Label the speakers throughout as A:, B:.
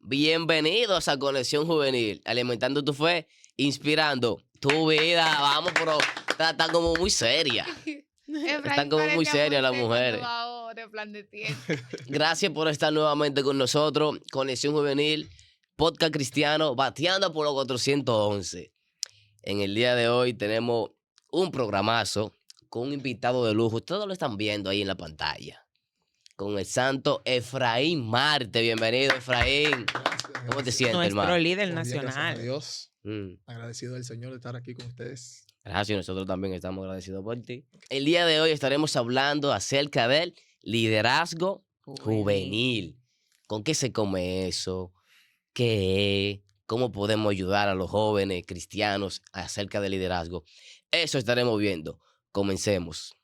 A: Bienvenidos a Conexión Juvenil, alimentando tu fe, inspirando tu vida. Vamos, pero están como muy serias. Están como muy serias las mujeres. Gracias por estar nuevamente con nosotros. Conexión Juvenil, podcast cristiano, bateando por los 411. En el día de hoy tenemos un programazo con un invitado de lujo. Ustedes lo están viendo ahí en la pantalla. Con el santo Efraín Marte. Bienvenido, Efraín.
B: Gracias.
A: ¿Cómo te sientes,
C: Nuestro
A: hermano?
C: líder
B: Muy bien,
C: nacional.
B: gracias a Dios.
A: Mm.
B: Agradecido del Señor de estar aquí con ustedes.
A: Gracias, nosotros también estamos agradecidos por ti. El día de hoy estaremos hablando acerca del liderazgo juvenil. ¿Con qué se come eso? ¿Qué es? ¿Cómo podemos ayudar a los jóvenes cristianos acerca del liderazgo? Eso estaremos viendo. Comencemos.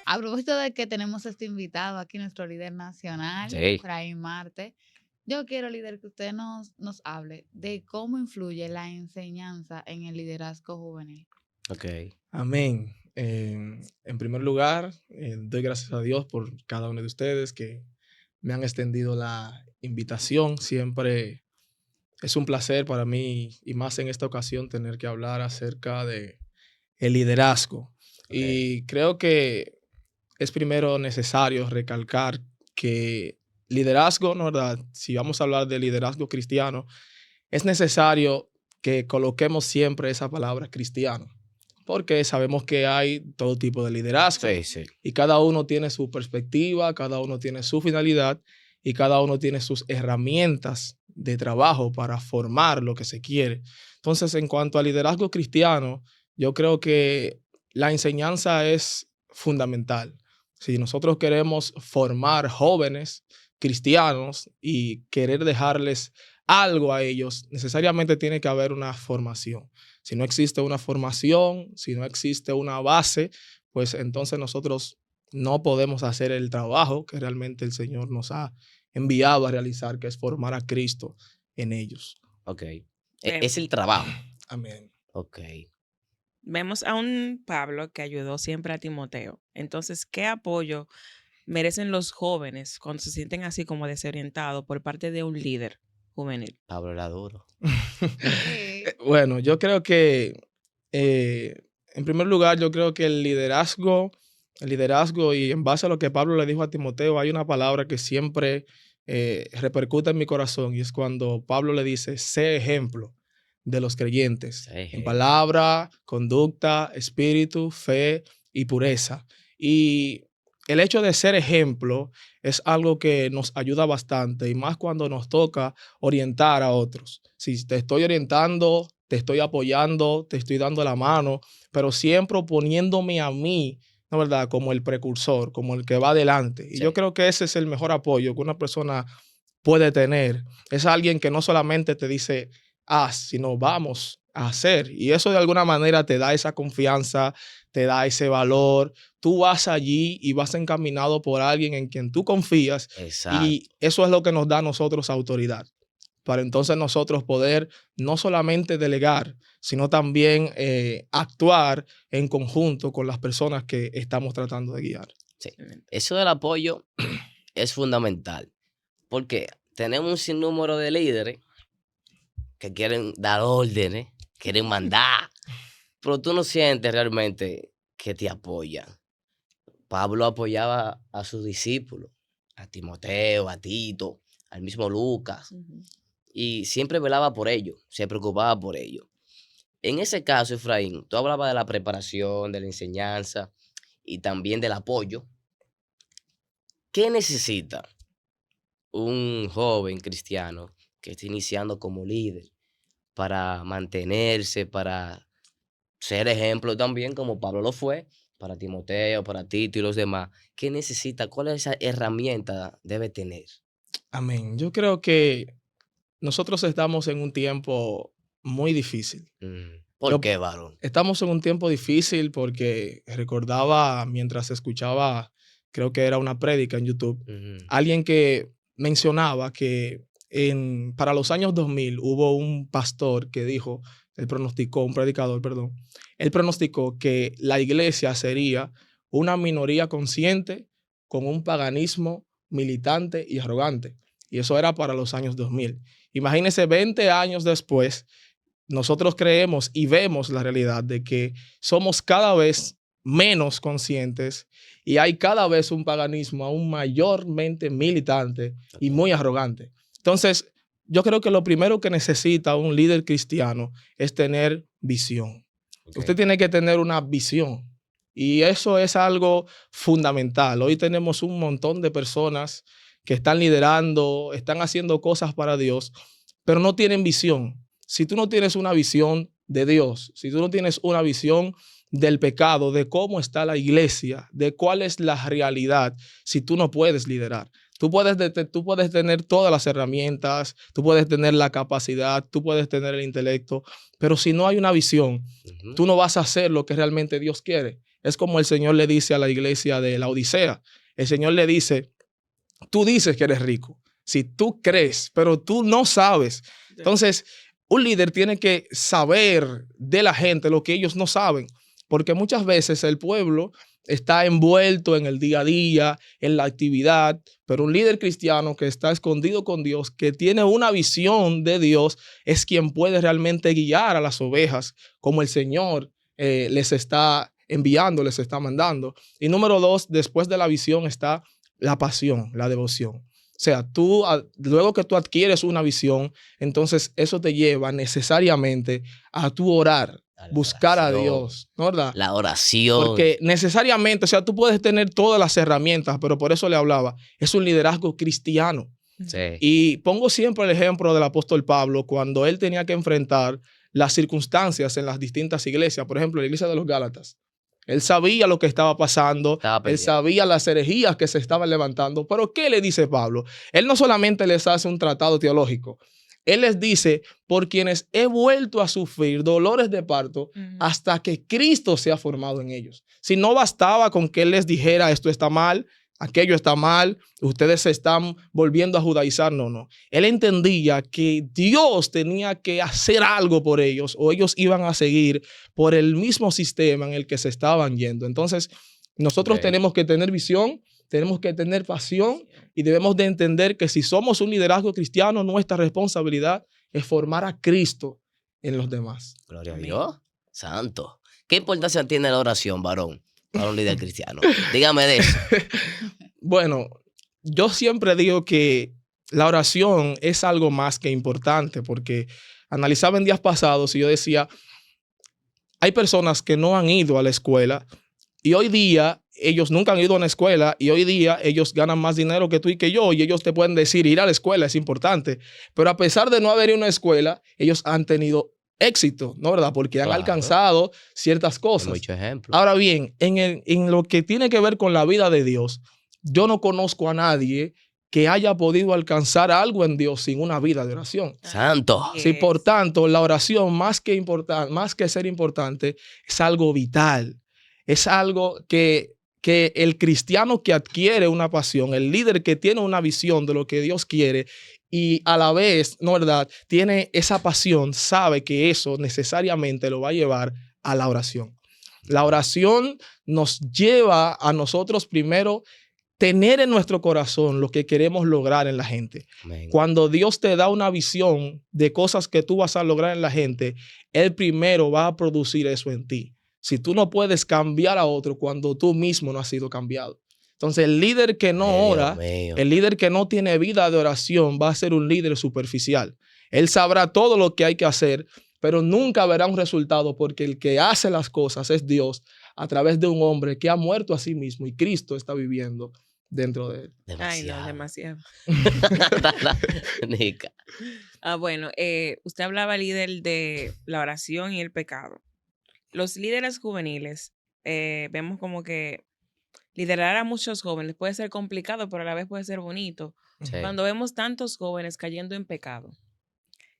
D: A propósito de que tenemos este invitado aquí, nuestro líder nacional,
A: Sí.
D: Efraín Marte, yo quiero, líder, que usted nos hable de cómo influye la enseñanza en el liderazgo juvenil.
A: Ok.
B: Amén. En primer lugar, doy gracias a Dios por cada uno de ustedes que me han extendido la invitación. Siempre es un placer para mí, y más en esta ocasión, tener que hablar acerca de el liderazgo. Y creo que es primero necesario recalcar que liderazgo, ¿no, verdad? Si vamos a hablar de liderazgo cristiano, es necesario que coloquemos siempre esa palabra cristiano, porque sabemos que hay todo tipo de liderazgo.
A: Sí, sí.
B: Y cada uno tiene su perspectiva, cada uno tiene su finalidad y cada uno tiene sus herramientas de trabajo para formar lo que se quiere. Entonces, en cuanto al liderazgo cristiano, yo creo que la enseñanza es fundamental. Si nosotros queremos formar jóvenes cristianos y querer dejarles algo a ellos, necesariamente tiene que haber una formación. Si no existe una formación, si no existe una base, pues entonces nosotros no podemos hacer el trabajo que realmente el Señor nos ha enviado a realizar, que es formar a Cristo en ellos.
A: Ok. Es el trabajo.
B: Amén.
A: Ok.
C: Vemos a un Pablo que ayudó siempre a Timoteo. Entonces, ¿qué apoyo merecen los jóvenes cuando se sienten así como desorientados por parte de un líder juvenil?
A: Pablo era duro.
B: Bueno, yo creo que, en primer lugar, yo creo que el liderazgo, y en base a lo que Pablo le dijo a Timoteo, hay una palabra que siempre repercute en mi corazón, y es cuando Pablo le dice, sé ejemplo de los creyentes, en palabra, conducta, espíritu, fe y pureza. Y el hecho de ser ejemplo es algo que nos ayuda bastante, y más cuando nos toca orientar a otros. Si te estoy orientando, te estoy apoyando, te estoy dando la mano, pero siempre poniéndome a mí, ¿no, verdad?, como el precursor, como el que va adelante. Y
A: Sí.
B: yo creo que ese es el mejor apoyo que una persona puede tener. Es alguien que no solamente te dice haz, sino vamos a hacer. Y eso de alguna manera te da esa confianza, te da ese valor. Tú vas allí y vas encaminado por alguien en quien tú confías.
A: Exacto.
B: Y eso es lo que nos da a nosotros autoridad, para entonces nosotros poder no solamente delegar, sino también actuar en conjunto con las personas que estamos tratando de guiar.
A: Sí. Eso del apoyo es fundamental, porque tenemos un sinnúmero de líderes que quieren dar órdenes, quieren mandar, pero tú no sientes realmente que te apoyan. Pablo apoyaba a sus discípulos, a Timoteo, a Tito, al mismo Lucas, y siempre velaba por ellos, se preocupaba por ellos. En ese caso, Efraín, tú hablabas de la preparación, de la enseñanza y también del apoyo. ¿Qué necesita un joven cristiano que está iniciando como líder para mantenerse, para ser ejemplo también, como Pablo lo fue, para Timoteo, para Tito y los demás? ¿Qué necesita? ¿Cuál es esa herramienta debe tener?
B: Amén. Yo creo que nosotros estamos en un tiempo muy difícil.
A: ¿Por qué, varón?
B: Estamos en un tiempo difícil porque recordaba mientras escuchaba, creo que era una prédica en YouTube, alguien que mencionaba que para los años 2000 hubo un pastor que dijo, un predicador, perdón, él pronosticó que la iglesia sería una minoría consciente con un paganismo militante y arrogante. Y eso era para los años 2000. Imagínense 20 años después, nosotros creemos y vemos la realidad de que somos cada vez menos conscientes y hay cada vez un paganismo aún mayormente militante y muy arrogante. Entonces, yo creo que lo primero que necesita un líder cristiano es tener visión.
A: Okay.
B: Usted tiene que tener una visión y eso es algo fundamental. Hoy tenemos un montón de personas que están liderando, están haciendo cosas para Dios, pero no tienen visión. Si tú no tienes una visión de Dios, si tú no tienes una visión del pecado, de cómo está la iglesia, de cuál es la realidad, si tú no puedes liderar. Tú puedes tener todas las herramientas, tú puedes tener la capacidad, tú puedes tener el intelecto, pero si no hay una visión, tú no vas a hacer lo que realmente Dios quiere. Es como el Señor le dice a la iglesia de la Odisea. El Señor le dice, tú dices que eres rico, si tú crees, pero tú no sabes. Entonces, un líder tiene que saber de la gente lo que ellos no saben, porque muchas veces el pueblo está envuelto en el día a día, en la actividad, pero un líder cristiano que está escondido con Dios, que tiene una visión de Dios, es quien puede realmente guiar a las ovejas como el Señor les está enviando, les está mandando. Y número 2, después de la visión está la pasión, la devoción. O sea, luego que tú adquieres una visión, entonces eso te lleva necesariamente a tu orar, buscar a Dios, ¿no, verdad?
A: La oración.
B: Porque necesariamente, o sea, tú puedes tener todas las herramientas, pero por eso le hablaba, es un liderazgo cristiano.
A: Sí.
B: Y pongo siempre el ejemplo del apóstol Pablo cuando él tenía que enfrentar las circunstancias en las distintas iglesias. Por ejemplo, la iglesia de los Gálatas. Él sabía lo que estaba pasando, él sabía las herejías que se estaban levantando, pero ¿qué le dice Pablo? Él no solamente les hace un tratado teológico, él les dice, por quienes he vuelto a sufrir dolores de parto hasta que Cristo sea formado en ellos. Si no bastaba con que él les dijera, esto está mal, aquello está mal, ustedes se están volviendo a judaizar, no. Él entendía que Dios tenía que hacer algo por ellos o ellos iban a seguir por el mismo sistema en el que se estaban yendo. Entonces, nosotros tenemos que tener visión, tenemos que tener pasión y debemos de entender que si somos un liderazgo cristiano, nuestra responsabilidad es formar a Cristo en los demás.
A: Gloria a Dios. Santo. ¿Qué importancia tiene la oración, varón, para un líder cristiano? Dígame de eso.
B: Bueno, yo siempre digo que la oración es algo más que importante porque analizaba en días pasados y yo decía, hay personas que no han ido a la escuela y hoy día ellos nunca han ido a una escuela y hoy día ellos ganan más dinero que tú y que yo y ellos te pueden decir ir a la escuela es importante, pero a pesar de no haber ido a una escuela, ellos han tenido éxito, ¿no, verdad? Porque han alcanzado ciertas cosas.
A: Muchos ejemplos.
B: Ahora bien, en lo que tiene que ver con la vida de Dios, yo no conozco a nadie que haya podido alcanzar algo en Dios sin una vida de oración.
A: Santo.
B: Sí, por tanto, la oración más que ser importante, es algo vital. Es algo que el cristiano que adquiere una pasión, el líder que tiene una visión de lo que Dios quiere y a la vez, ¿no, verdad?, tiene esa pasión, sabe que eso necesariamente lo va a llevar a la oración. La oración nos lleva a nosotros primero tener en nuestro corazón lo que queremos lograr en la gente.
A: Amén.
B: Cuando Dios te da una visión de cosas que tú vas a lograr en la gente, Él primero va a producir eso en ti. Si tú no puedes cambiar a otro cuando tú mismo no has sido cambiado. Entonces, el líder que no ora, el líder que no tiene vida de oración va a ser un líder superficial. Él sabrá todo lo que hay que hacer, pero nunca verá un resultado porque el que hace las cosas es Dios a través de un hombre que ha muerto a sí mismo y Cristo está viviendo dentro de él.
A: Demasiado.
C: Ay, no, demasiado.
A: Nica.
C: Bueno, usted hablaba, líder, de la oración y el pecado. Los líderes juveniles, vemos como que liderar a muchos jóvenes puede ser complicado, pero a la vez puede ser bonito.
A: Sí.
C: Cuando vemos tantos jóvenes cayendo en pecado,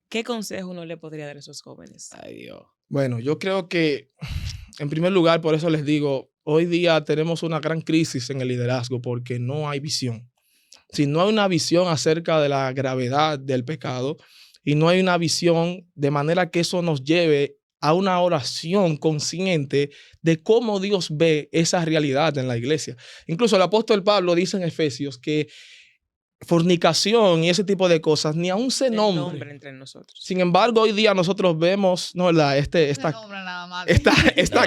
C: ¿qué consejo uno le podría dar a esos jóvenes?
A: Ay, Dios.
B: Bueno, yo creo que, en primer lugar, por eso les digo, hoy día tenemos una gran crisis en el liderazgo porque no hay visión. Si no hay una visión acerca de la gravedad del pecado y no hay una visión de manera que eso nos lleve a una oración consciente de cómo Dios ve esa realidad en la iglesia. Incluso el apóstol Pablo dice en Efesios que fornicación y ese tipo de cosas ni aún se nombra
C: entre nosotros.
B: Sin embargo, hoy día nosotros vemos, ¿no, verdad? Esta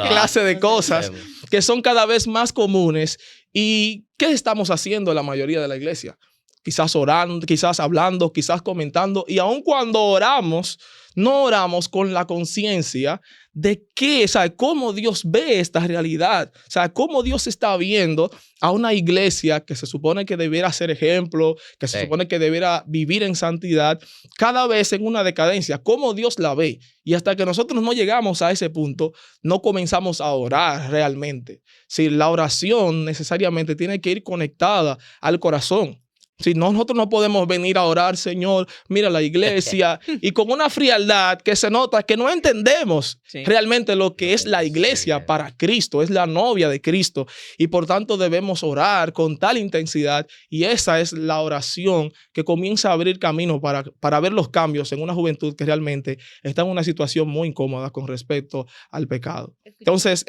B: clase de cosas que son cada vez más comunes. ¿Y qué estamos haciendo la mayoría de la iglesia? Quizás orando, quizás hablando, quizás comentando. Y aun cuando oramos, no oramos con la conciencia de qué, o sea, cómo Dios ve esta realidad. O sea, cómo Dios está viendo a una iglesia que se supone que debiera ser ejemplo, que se supone que debiera vivir en santidad, cada vez en una decadencia. Cómo Dios la ve. Y hasta que nosotros no llegamos a ese punto, no comenzamos a orar realmente. Si la oración necesariamente tiene que ir conectada al corazón. Si no, nosotros no podemos venir a orar, Señor, mira la iglesia, y con una frialdad que se nota que no entendemos realmente lo que es la iglesia para Cristo, es la novia de Cristo, y por tanto debemos orar con tal intensidad, y esa es la oración que comienza a abrir camino para ver los cambios en una juventud que realmente está en una situación muy incómoda con respecto al pecado. Entonces,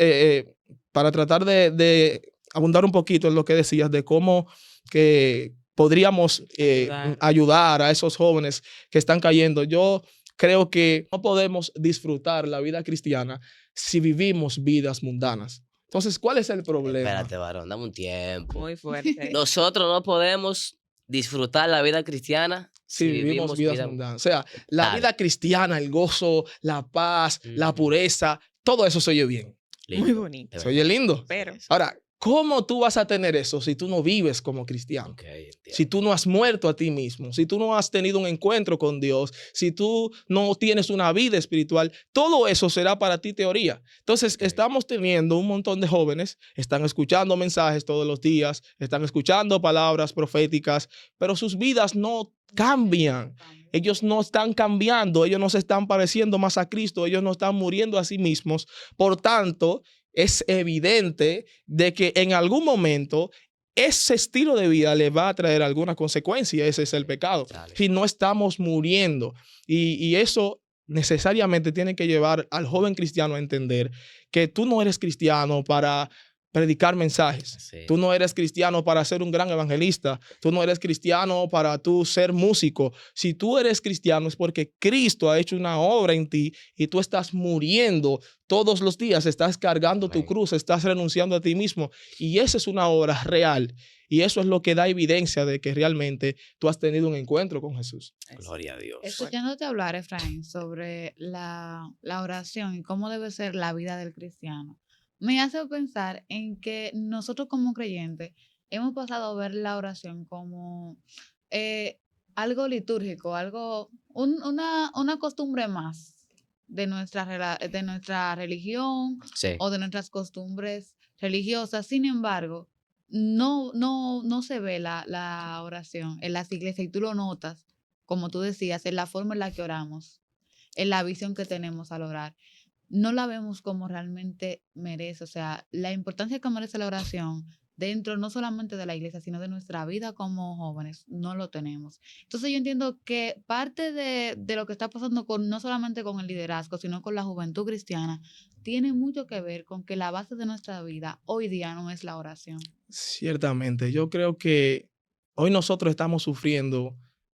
B: para tratar de abundar un poquito en lo que decías de cómo que podríamos ayudar a esos jóvenes que están cayendo. Yo creo que no podemos disfrutar la vida cristiana si vivimos vidas mundanas. Entonces, ¿cuál es el problema?
A: Espérate, varón, dame un tiempo.
C: Muy fuerte.
A: Nosotros no podemos disfrutar la vida cristiana
B: si vivimos vidas mundanas. O sea, la vida cristiana, el gozo, la paz, la pureza, todo eso se oye bien.
A: Lindo.
C: Muy bonito.
B: Se oye lindo.
C: Pero
B: ahora, ¿cómo tú vas a tener eso si tú no vives como cristiano? Si tú no has muerto a ti mismo, si tú no has tenido un encuentro con Dios, si tú no tienes una vida espiritual, todo eso será para ti teoría. Entonces, estamos teniendo un montón de jóvenes, están escuchando mensajes todos los días, están escuchando palabras proféticas, pero sus vidas no cambian. Ellos no están cambiando, ellos no se están pareciendo más a Cristo, ellos no están muriendo a sí mismos. Por tanto, es evidente de que en algún momento ese estilo de vida le va a traer alguna consecuencia. Ese es el pecado. Si no estamos muriendo. Y eso necesariamente tiene que llevar al joven cristiano a entender que tú no eres cristiano para predicar mensajes. Tú no eres cristiano para ser un gran evangelista. Tú no eres cristiano para tú ser músico. Si tú eres cristiano es porque Cristo ha hecho una obra en ti y tú estás muriendo todos los días, estás cargando tu cruz, estás renunciando a ti mismo, y esa es una obra real. Y eso es lo que da evidencia de que realmente tú has tenido un encuentro con Jesús.
A: Gloria a Dios.
D: Escuchándote hablar, Efraín, sobre la oración y cómo debe ser la vida del cristiano, me hace pensar en que nosotros como creyentes hemos pasado a ver la oración como algo litúrgico, una costumbre más de nuestra religión o de nuestras costumbres religiosas. Sin embargo, no se ve la oración en las iglesias, y tú lo notas, como tú decías, en la forma en la que oramos, en la visión que tenemos al orar. No la vemos como realmente merece. O sea, la importancia que merece la oración dentro no solamente de la iglesia, sino de nuestra vida como jóvenes, no lo tenemos. Entonces yo entiendo que parte de lo que está pasando no solamente con el liderazgo, sino con la juventud cristiana, tiene mucho que ver con que la base de nuestra vida hoy día no es la oración.
B: Ciertamente, yo creo que hoy nosotros estamos sufriendo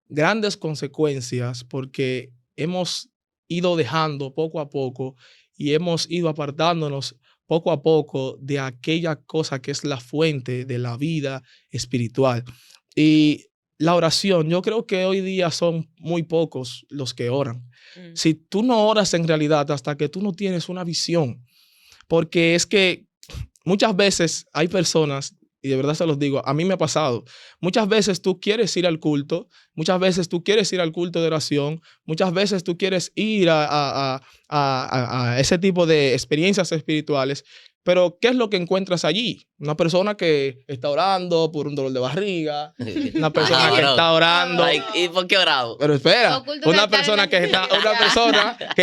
B: grandes consecuencias porque hemos ido dejando poco a poco y hemos ido apartándonos poco a poco de aquella cosa que es la fuente de la vida espiritual. Y la oración, yo creo que hoy día son muy pocos los que oran. Si tú no oras en realidad hasta que tú no tienes una visión, porque es que muchas veces hay personas, y de verdad se los digo, a mí me ha pasado. Muchas veces tú quieres ir al culto, muchas veces tú quieres ir al culto de oración, muchas veces tú quieres ir a ese tipo de experiencias espirituales, pero ¿qué es lo que encuentras allí? Una persona que está orando por un dolor de barriga, una persona que está orando.
A: ¿Y por qué orado?
B: Pero espera, una persona que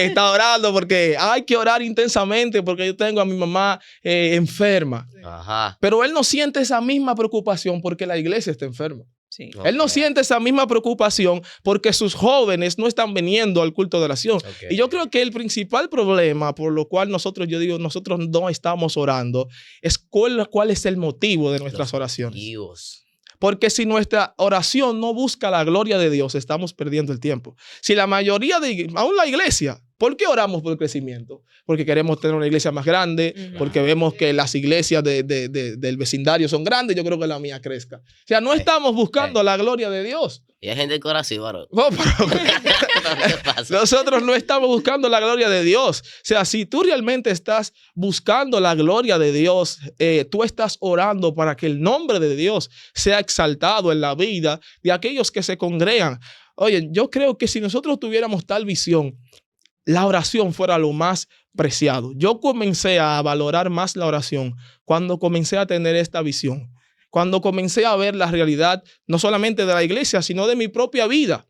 B: está orando porque hay que orar intensamente porque yo tengo a mi mamá enferma.
A: Ajá.
B: Pero él no siente esa misma preocupación porque la iglesia está enferma.
C: Sí.
B: Él no
A: Ok,
B: siente esa misma preocupación porque sus jóvenes no están viniendo al culto de oración.
A: ok.
B: Y yo creo que el principal problema por lo cual nosotros no estamos orando es cuál es el motivo de nuestras
A: Los
B: oraciones.
A: motivos.
B: Porque si nuestra oración no busca la gloria de Dios, estamos perdiendo el tiempo. Si la mayoría aún la iglesia, ¿por qué oramos por el crecimiento? Porque queremos tener una iglesia más grande,
C: Ujú.
B: porque vemos que las iglesias del vecindario son grandes, yo creo que la mía crezca. O sea, no estamos buscando la gloria de Dios.
A: Y hay gente que ora así, varón.
B: No, pero
A: ¿Qué pasa?
B: nosotros no estamos buscando la gloria de Dios. O sea, si tú realmente estás buscando la gloria de Dios, tú estás orando para que el nombre de Dios sea exaltado en la vida de aquellos que se congregan. Oye, yo creo que si nosotros tuviéramos tal visión, la oración fuera lo más preciado. Yo comencé a valorar más la oración cuando comencé a tener esta visión. Cuando comencé a ver la realidad, no solamente de la iglesia, sino de mi propia vida.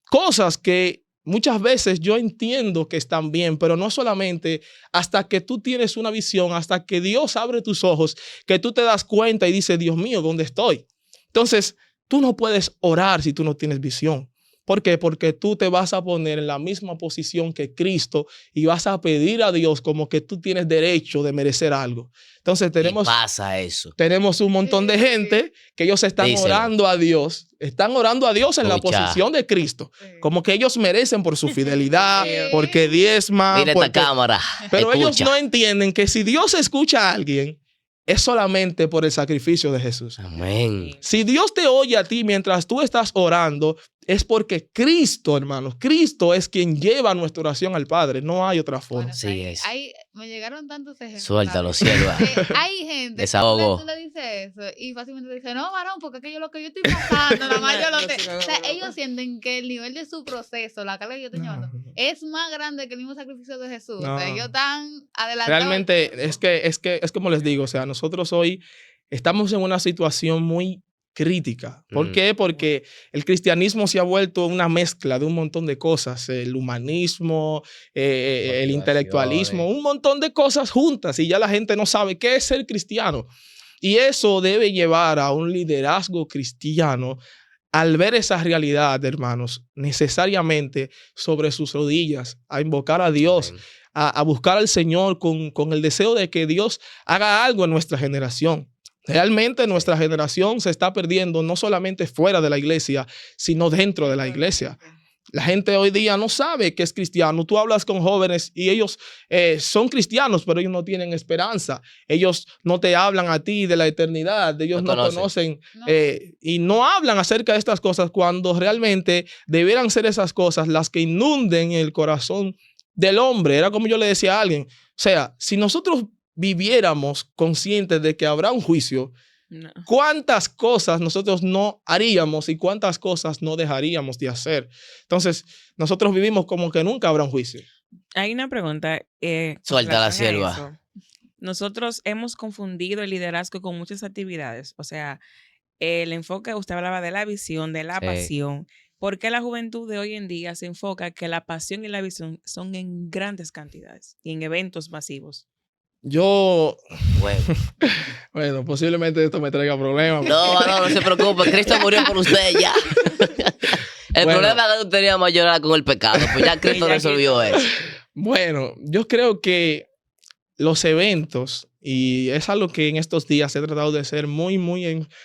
B: Cosas que muchas veces yo entiendo que están bien, pero no solamente hasta que tú tienes una visión, hasta que Dios abre tus ojos, que tú te das cuenta y dices, Dios mío, ¿dónde estoy? Entonces, tú no puedes orar si tú no tienes visión. ¿Por qué? Porque tú te vas a poner en la misma posición que Cristo y vas a pedir a Dios como que tú tienes derecho de merecer algo. Entonces,
A: Y pasa eso.
B: tenemos un montón de gente que ellos están
A: Díselo.
B: orando a Dios, están orando a Dios en la
A: Escucha.
B: posición de Cristo, como que ellos merecen por su fidelidad,
D: Sí.
B: porque diezma,
A: Mira esta
B: porque...
A: cámara.
B: Pero ellos
A: Escucha.
B: no entienden que si Dios escucha a alguien, es solamente por el sacrificio de Jesús.
A: Amén.
B: Si Dios te oye a ti mientras tú estás orando, es porque Cristo, hermanos, Cristo es quien lleva nuestra oración al Padre. No hay otra forma.
D: Bueno,
A: Sí,
D: ahí-
A: es.
D: ahí me llegaron tantos ejemplos.
A: Suéltalo,
D: ¿sabes?
A: sierva.
D: Hay gente
A: Desahogo.
D: que tú le dices eso y fácilmente dice, no, varón, porque aquello lo que yo estoy pasando, nada más yo lo sé. O sea, ellos sienten que el nivel de su proceso, la carga que yo estoy llevando, es más grande que el mismo sacrificio de Jesús. O sea,
B: No.
D: ellos están adelantados.
B: Realmente es como les digo, o sea, nosotros hoy estamos en una situación muy crítica. ¿Por
A: Mm.
B: qué? Porque el cristianismo se ha vuelto una mezcla de un montón de cosas, el humanismo, el intelectualismo, un montón de cosas juntas y ya la gente no sabe qué es ser cristiano. Y eso debe llevar a un liderazgo cristiano al ver esa realidad, hermanos, necesariamente sobre sus rodillas, a invocar a Dios,
A: Amén.
B: a buscar al Señor con el deseo de que Dios haga algo en nuestra generación. Realmente nuestra generación se está perdiendo no solamente fuera de la iglesia, sino dentro de la iglesia. La gente hoy día no sabe que es cristiano. Tú hablas con jóvenes y ellos son cristianos, pero ellos no tienen esperanza. Ellos no te hablan a ti de la eternidad. Ellos
A: No
B: no
A: conocen.
B: conocen
D: No.
B: y no hablan acerca de estas cosas cuando realmente debieran ser esas cosas las que inunden el corazón del hombre. Era como yo le decía a alguien. O sea, si nosotros viviéramos conscientes de que habrá un juicio,
C: No.
B: ¿cuántas cosas nosotros no haríamos y cuántas cosas no dejaríamos de hacer? Entonces, nosotros vivimos como que nunca habrá un juicio.
C: Hay una pregunta. Con
A: Suelta la
C: relación a
A: sierva.
C: eso. Nosotros hemos confundido el liderazgo con muchas actividades. O sea, el enfoque, usted hablaba de la visión, de la
A: Sí.
C: pasión. ¿Por qué la juventud de hoy en día se enfoca que la pasión y la visión son en grandes cantidades y en eventos masivos?
B: Yo,
A: Bueno.
B: bueno, posiblemente esto me traiga problemas.
A: No se preocupe. Cristo murió por usted ya. El
B: Bueno.
A: problema es que usted teníamos llorar con el pecado. Pues ya Cristo
C: Ya
A: resolvió eso.
B: Bueno, yo creo que los eventos, y es algo que en estos días he tratado de hacer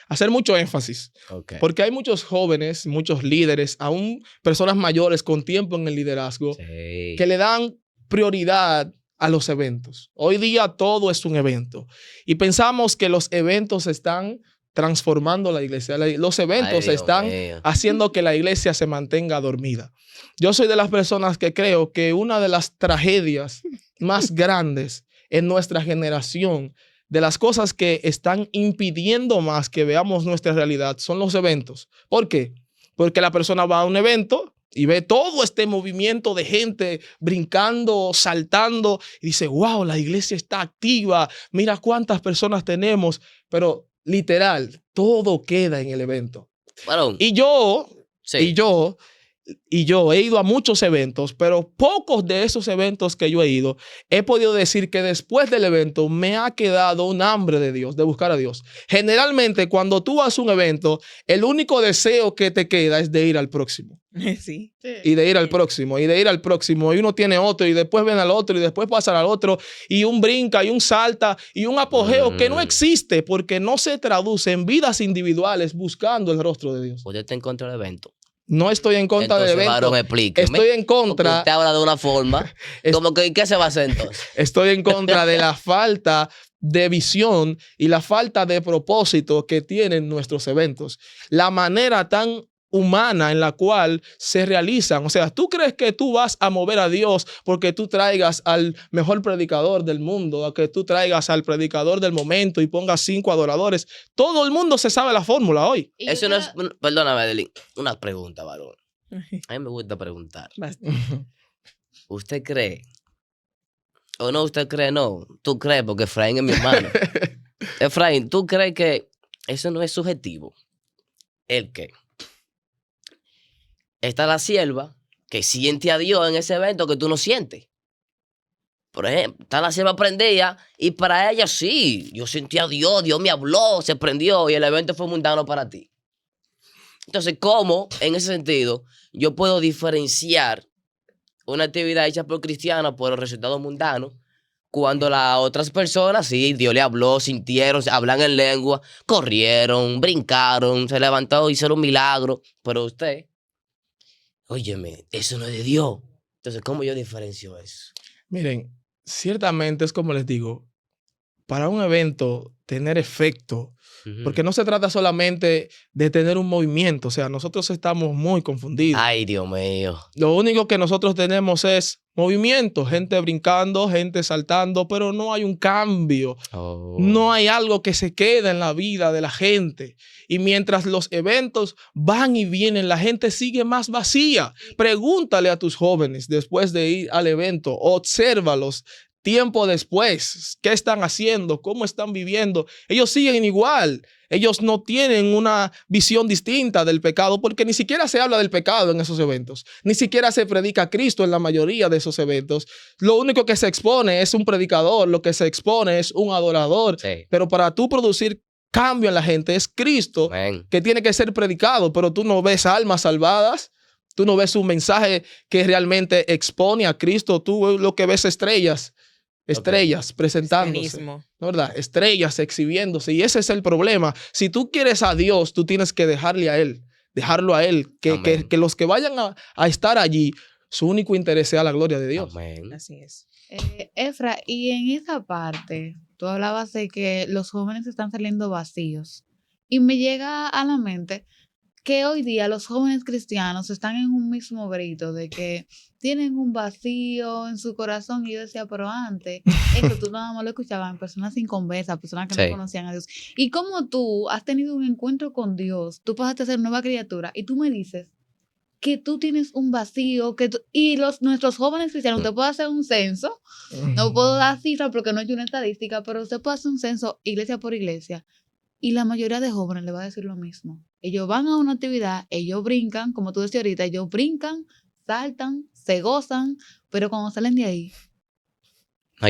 B: hacer mucho énfasis,
A: Ok.
B: porque hay muchos jóvenes, muchos líderes, aún personas mayores con tiempo en el liderazgo,
A: Sí.
B: que le dan prioridad a los eventos. Hoy día todo es un evento y pensamos que los eventos están transformando la iglesia. Los eventos
A: Ay, Dios
B: están
A: mío.
B: haciendo que la iglesia se mantenga dormida. Yo soy de las personas que creo que una de las tragedias más grandes en nuestra generación, de las cosas que están impidiendo más que veamos nuestra realidad, son los eventos. ¿Por qué? Porque la persona va a un evento y ve todo este movimiento de gente brincando, saltando y dice, wow, la iglesia está activa, mira cuántas personas tenemos, pero literal, todo queda en el evento.
A: Varón.
B: Y yo,
A: Sí.
B: y yo y yo he ido a muchos eventos, pero pocos de esos eventos que yo he ido, he podido decir que después del evento me ha quedado un hambre de Dios, de buscar a Dios. Generalmente, cuando tú vas a un evento, el único deseo que te queda es de ir al próximo.
C: Sí.
B: Y de ir al próximo, y de ir al próximo, y uno tiene otro, y después ven al otro, y después pasa al otro, y un brinca, y un salta, y un apogeo que no existe porque no se traduce en vidas individuales buscando el rostro de Dios.
A: Usted está en contra del evento.
B: No estoy en contra del
A: Entonces,
B: evento.
A: varón, explíqueme.
B: Estoy en
A: Porque
B: contra.
A: usted habla de una forma. Como que, ¿qué se va a hacer entonces?
B: Estoy en contra de la falta de visión y la falta de propósito que tienen nuestros eventos. La manera tan humana en la cual se realizan. O sea, ¿tú crees que tú vas a mover a Dios porque tú traigas al mejor predicador del mundo, a que tú traigas al predicador del momento y pongas 5 adoradores? Todo el mundo se sabe la fórmula hoy.
D: Y
A: Eso
D: yo
A: no es... Perdóname, Adeline. Una pregunta, varón. A mí me gusta preguntar.
C: Basta.
A: ¿Usted cree? ¿O no usted cree? No. Tú crees porque Efraín es mi hermano. Efraín, ¿tú crees que eso no es subjetivo? ¿El qué? Está la sierva que siente a Dios en ese evento que tú no sientes. Por ejemplo, está la sierva prendida y para ella sí, yo sentí a Dios, Dios me habló, se prendió y el evento fue mundano para ti. Entonces, ¿cómo en ese sentido yo puedo diferenciar una actividad hecha por cristianos por los resultados mundanos cuando las otras personas, sí, Dios le habló, sintieron, hablan en lengua, corrieron, brincaron, se levantó, hicieron un milagro, pero usted... Óyeme, eso no es de Dios. Entonces, ¿cómo yo diferencio eso?
B: Miren, ciertamente es como les digo, para un evento tener efecto, porque no se trata solamente de tener un movimiento, o sea, nosotros estamos muy confundidos.
A: Ay, Dios mío.
B: Lo único que nosotros tenemos es movimiento, gente brincando, gente saltando, pero no hay un cambio.
A: Oh.
B: No hay algo que se queda en la vida de la gente. Y mientras los eventos van y vienen, la gente sigue más vacía. Pregúntale a tus jóvenes después de ir al evento, obsérvalos tiempo después, qué están haciendo, cómo están viviendo. Ellos siguen igual. Ellos no tienen una visión distinta del pecado porque ni siquiera se habla del pecado en esos eventos. Ni siquiera se predica a Cristo en la mayoría de esos eventos. Lo único que se expone es un predicador, lo que se expone es un adorador.
A: Sí.
B: Pero para tú producir cambio en la gente es Cristo
A: Amén.
B: que tiene que ser predicado, pero tú no ves almas salvadas. Tú no ves un mensaje que realmente expone a Cristo. Tú lo que ves estrellas presentándose.
C: Cristianismo.
B: ¿No, verdad? Estrellas exhibiéndose. Y ese es el problema. Si tú quieres a Dios, tú tienes que dejarlo a Él. Que los que vayan a estar allí, su único interés sea la gloria de Dios.
A: Amén.
C: Así es.
D: Efra, y en esa parte, tú hablabas de que los jóvenes están saliendo vacíos. Y me llega a la mente que hoy día los jóvenes cristianos están en un mismo grito de que tienen un vacío en su corazón. Y yo decía, pero antes, eso tú nada más lo escuchabas en personas sin conversa, personas que no conocían a Dios. Y como tú has tenido un encuentro con Dios, tú pasaste a ser nueva criatura y tú me dices que tú tienes un vacío, y nuestros jóvenes cristianos, usted puede hacer un censo, no puedo dar cifras porque no he hecho una estadística, pero usted puede hacer un censo iglesia por iglesia. Y la mayoría de jóvenes le va a decir lo mismo. Ellos van a una actividad, ellos brincan, como tú decías ahorita, ellos brincan, saltan, se gozan, pero cuando salen de ahí,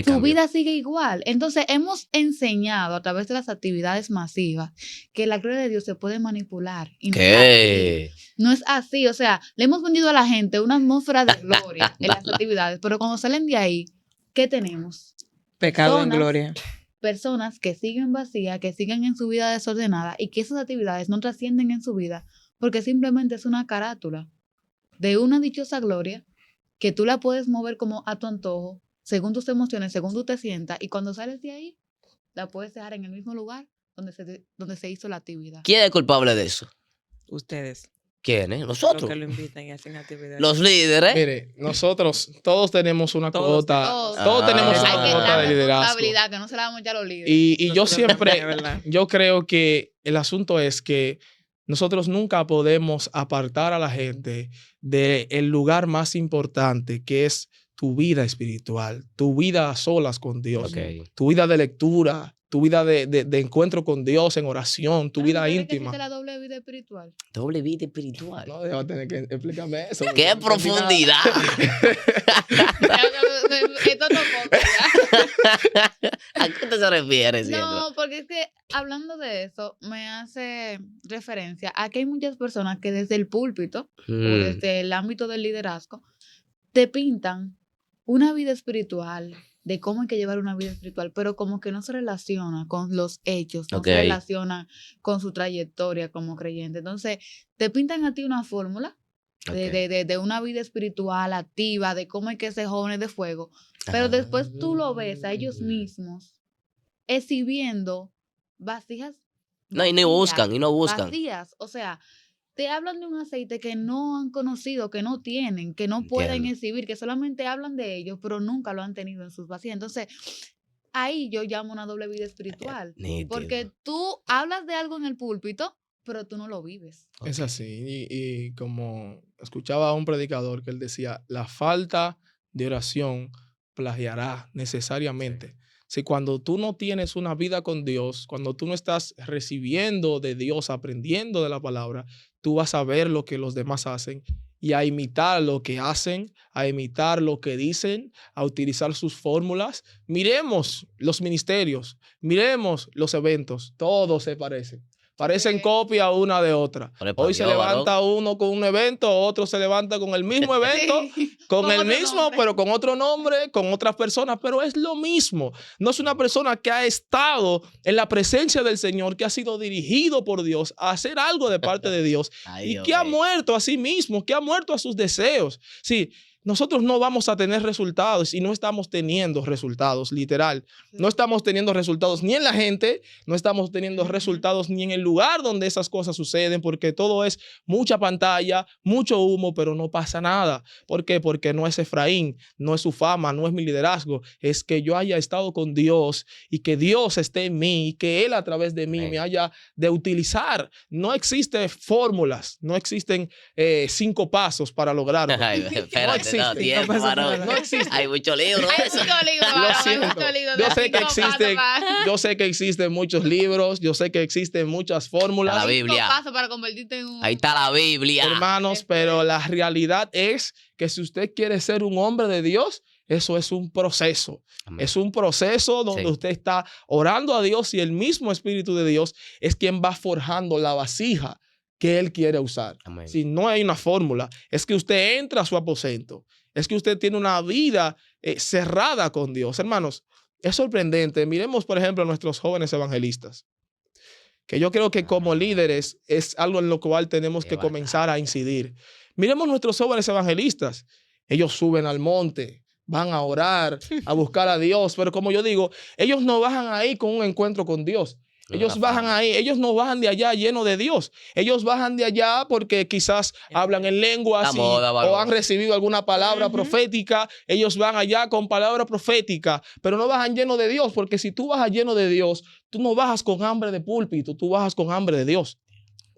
D: su vida sigue igual. Entonces, hemos enseñado a través de las actividades masivas que la gloria de Dios se puede manipular. Y
A: ¿Qué?
D: no es así. O sea, le hemos vendido a la gente una atmósfera de gloria en las actividades, pero cuando salen de ahí, ¿qué tenemos?
C: Pecado en gloria.
D: Personas que siguen vacías, que siguen en su vida desordenada y que esas actividades no trascienden en su vida porque simplemente es una carátula de una dichosa gloria que tú la puedes mover como a tu antojo, según tus emociones, según tú te sientas, y cuando sales de ahí, la puedes dejar en el mismo lugar donde se hizo la actividad.
A: ¿Quién es culpable de eso?
C: Ustedes.
A: ¿Quién?
C: Los
A: Nosotros.
C: que lo invitan y hacen actividades.
A: Los líderes.
B: Mire, nosotros todos tenemos una
C: Todos.
B: cuota.
D: Todos.
B: Todos tenemos
A: Hay
B: una
A: que
B: cuota
A: dar
B: de liderazgo.
D: Responsabilidad, que no se la damos ya a los líderes.
B: Y yo
C: Nosotros también,
B: siempre,
C: ¿verdad?
B: yo creo que el asunto es que nosotros nunca podemos apartar a la gente del lugar más importante, que es tu vida espiritual, tu vida a solas con Dios,
A: Ok.
B: tu vida de lectura, tu vida de encuentro con Dios en oración, tu vida
D: ¿Tú crees que
B: íntima.
D: existe la doble vida espiritual?
A: Doble vida espiritual.
B: No, va a tener que explicarme eso. porque
A: ¡Qué
B: no entendí nada.
A: profundidad!
D: Esto no puedo.
A: ¿A qué te se refiere, Sierva?
D: No, porque es que hablando de eso, me hace referencia a que hay muchas personas que desde el púlpito o desde el ámbito del liderazgo te pintan una vida espiritual, de cómo hay que llevar una vida espiritual, pero como que no se relaciona con los hechos, no
A: Ok.
D: se relaciona con su trayectoria como creyente. Entonces, te pintan a ti una fórmula de una vida espiritual activa, de cómo hay que ser jóvenes de fuego, pero después tú lo ves a ellos mismos exhibiendo vasijas
A: No, y no buscan.
D: vacías. O sea, te hablan de un aceite que no han conocido, que no tienen, que no pueden
A: Entiendo.
D: exhibir, que solamente hablan de ellos, pero nunca lo han tenido en sus vasijas. Entonces, ahí yo llamo una doble vida espiritual.
A: Nítido.
D: Porque tú hablas de algo en el púlpito, pero tú no lo vives.
B: Es así. Y como escuchaba a un predicador que él decía, la falta de oración plagiará necesariamente. Si cuando tú no tienes una vida con Dios, cuando tú no estás recibiendo de Dios, aprendiendo de la palabra, tú vas a ver lo que los demás hacen y a imitar lo que hacen, a imitar lo que dicen, a utilizar sus fórmulas. Miremos los ministerios, miremos los eventos, todos se parecen. Parecen
D: Sí.
B: copia una de otra.
A: Pero pa'
B: Hoy se
A: Dios,
B: levanta uno con un evento, otro se levanta con el mismo evento,
D: Sí,
B: con el
D: otro
B: mismo,
D: nombre.
B: pero con otro nombre, con otras personas, pero es lo mismo. No es una persona que ha estado en la presencia del Señor, que ha sido dirigido por Dios a hacer algo de parte de Dios
A: Ay,
B: y
A: Dios
B: que ha
A: mío.
B: muerto a sí mismo, que ha muerto a sus deseos. Sí, nosotros no vamos a tener resultados y no estamos teniendo resultados, literal. No estamos teniendo resultados ni en la gente, no estamos teniendo
D: Ujú.
B: resultados ni en el lugar donde esas cosas suceden, porque todo es mucha pantalla, mucho humo, pero no pasa nada. ¿Por qué? Porque no es Efraín, no es su fama, no es mi liderazgo, es que yo haya estado con Dios y que Dios esté en mí y que Él a través de mí
A: Amén.
B: me haya de utilizar. No existen fórmulas, no existen 5 pasos para lograrlo.
A: Ay, espérate,
B: existe.
A: no, tiempo, varón.
B: No existe.
A: Hay muchos libros.
D: Hay
A: eso.
D: muchos libros,
B: Lo
D: varón, hay
B: siento.
D: muchos libros
B: Yo
D: de
B: sé que
D: 5 pasos
B: existen,
D: para-
B: yo sé que existen muchos libros, yo sé que existen muchas fórmulas,
A: La
D: 5
A: Biblia.
D: pasos para convertirte en un...
A: Ahí está la Biblia.
B: hermanos, pero la realidad es que si usted quiere ser un hombre de Dios, eso es un proceso.
A: Amén.
B: Es un proceso donde
A: Sí.
B: usted está orando a Dios y el mismo Espíritu de Dios es quien va forjando la vasija que Él quiere usar.
A: Amén.
B: Si no hay una fórmula, es que usted entra a su aposento, es que usted tiene una vida cerrada con Dios. Hermanos, es sorprendente. Miremos, por ejemplo, a nuestros jóvenes evangelistas, que yo creo que como líderes es algo en lo cual tenemos
A: Qué
B: que comenzar a incidir. Miremos nuestros jóvenes evangelistas. Ellos suben al monte, van a orar, a buscar a Dios, pero como yo digo, ellos no bajan ahí con un encuentro con Dios. Ellos bajan ahí, ellos no bajan de allá llenos de Dios. Ellos bajan de allá porque quizás hablan en lenguas
A: La moda, varón.
B: o han recibido alguna palabra
D: Ujú.
B: profética. Ellos van allá con palabra profética, pero no bajan llenos de Dios, porque si tú bajas lleno de Dios, tú no bajas con hambre de púlpito, tú bajas con hambre de Dios.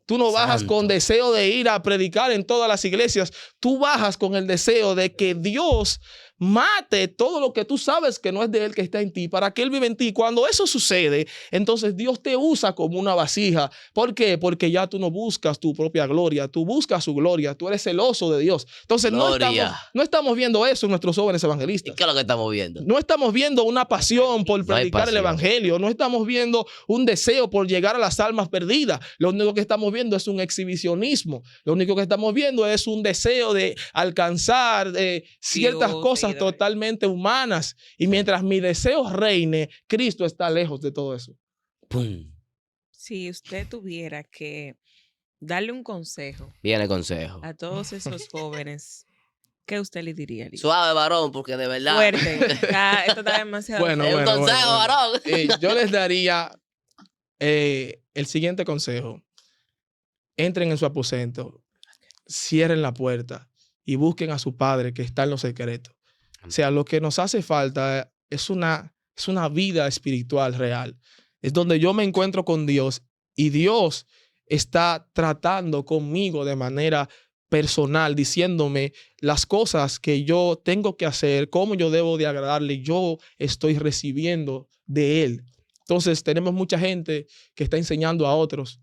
B: Tú no bajas
A: Santo.
B: con deseo de ir a predicar en todas las iglesias. Tú bajas con el deseo de que Dios mate todo lo que tú sabes que no es de Él, que está en ti, para que Él vive en ti. Cuando eso sucede, entonces Dios te usa como una vasija. ¿Por qué? Porque ya tú no buscas tu propia gloria, tú buscas su gloria, tú eres celoso de Dios. Entonces
A: Gloria.
B: no estamos viendo eso en nuestros jóvenes
A: ¿Y
B: evangelistas.
A: qué es lo que estamos viendo?
B: No estamos viendo una pasión por
A: No hay
B: predicar el
A: pasión.
B: evangelio. No estamos viendo un deseo por llegar a las almas perdidas. Lo único que estamos viendo es un exhibicionismo. Lo único que estamos viendo es un deseo de alcanzar ciertas
C: Views,
B: cosas
C: seguidores.
B: totalmente humanas. Y mientras mi deseo reine, Cristo está lejos de todo eso.
A: ¡Pum!
C: Si usted tuviera que darle un consejo
A: Viene consejo.
C: a todos esos jóvenes, ¿qué usted le diría? Liz?
A: Suave, varón, porque de verdad.
C: Fuerte. Esto está demasiado
B: Bueno,
C: fuerte.
A: Es un consejo, varón.
B: Yo les daría el siguiente consejo. Entren en su aposento, cierren la puerta y busquen a su Padre que está en los secretos. O sea, lo que nos hace falta es una vida espiritual real. Es donde yo me encuentro con Dios y Dios está tratando conmigo de manera personal, diciéndome las cosas que yo tengo que hacer, cómo yo debo de agradarle. Yo estoy recibiendo de Él. Entonces tenemos mucha gente que está enseñando a otros,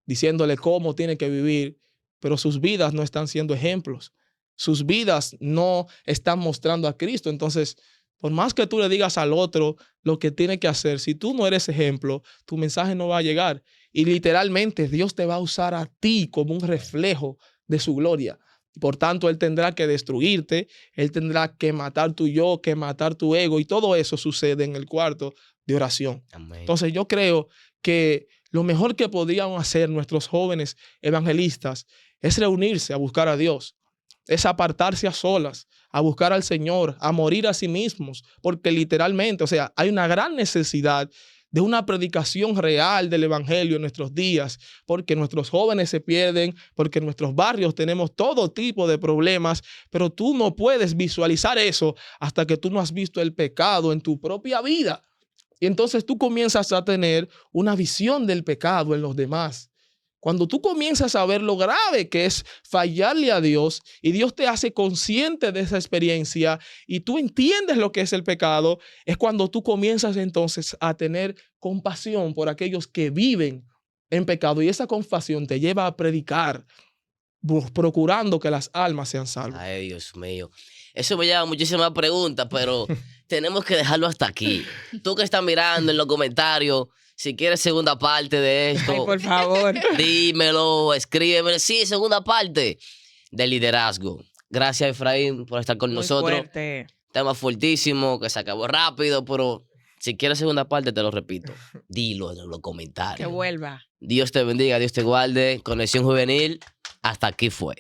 B: diciéndole cómo tiene que vivir, pero sus vidas no están siendo ejemplos. Sus vidas no están mostrando a Cristo. Entonces, por más que tú le digas al otro lo que tiene que hacer, si tú no eres ejemplo, tu mensaje no va a llegar. Y literalmente Dios te va a usar a ti como un reflejo de su gloria. Por tanto, Él tendrá que destruirte, Él tendrá que matar tu yo, que matar tu ego, y todo eso sucede en el cuarto de oración.
A: Amén.
B: Entonces, yo creo que lo mejor que podrían hacer nuestros jóvenes evangelistas es reunirse a buscar a Dios, es apartarse a solas, a buscar al Señor, a morir a sí mismos, porque literalmente, o sea, hay una gran necesidad de una predicación real del evangelio en nuestros días, porque nuestros jóvenes se pierden, porque en nuestros barrios tenemos todo tipo de problemas, pero tú no puedes visualizar eso hasta que tú no has visto el pecado en tu propia vida. Y entonces tú comienzas a tener una visión del pecado en los demás. Cuando tú comienzas a ver lo grave que es fallarle a Dios y Dios te hace consciente de esa experiencia y tú entiendes lo que es el pecado, es cuando tú comienzas entonces a tener compasión por aquellos que viven en pecado, y esa compasión te lleva a predicar, procurando que las almas sean salvas.
A: Ay, Dios mío. Eso me lleva a muchísimas preguntas, pero tenemos que dejarlo hasta aquí. Tú que estás mirando en los comentarios, si quieres segunda parte de esto,
C: Ay, por favor.
A: dímelo, escríbeme. Sí, segunda parte del liderazgo. Gracias, Efraín, por estar con
C: Muy
A: nosotros.
C: fuerte.
A: Tema fuertísimo, que se acabó rápido, pero si quieres segunda parte, te lo repito. Dilo en los comentarios.
C: Que vuelva.
A: Dios te bendiga, Dios te guarde. Conexión Juvenil, hasta aquí fue.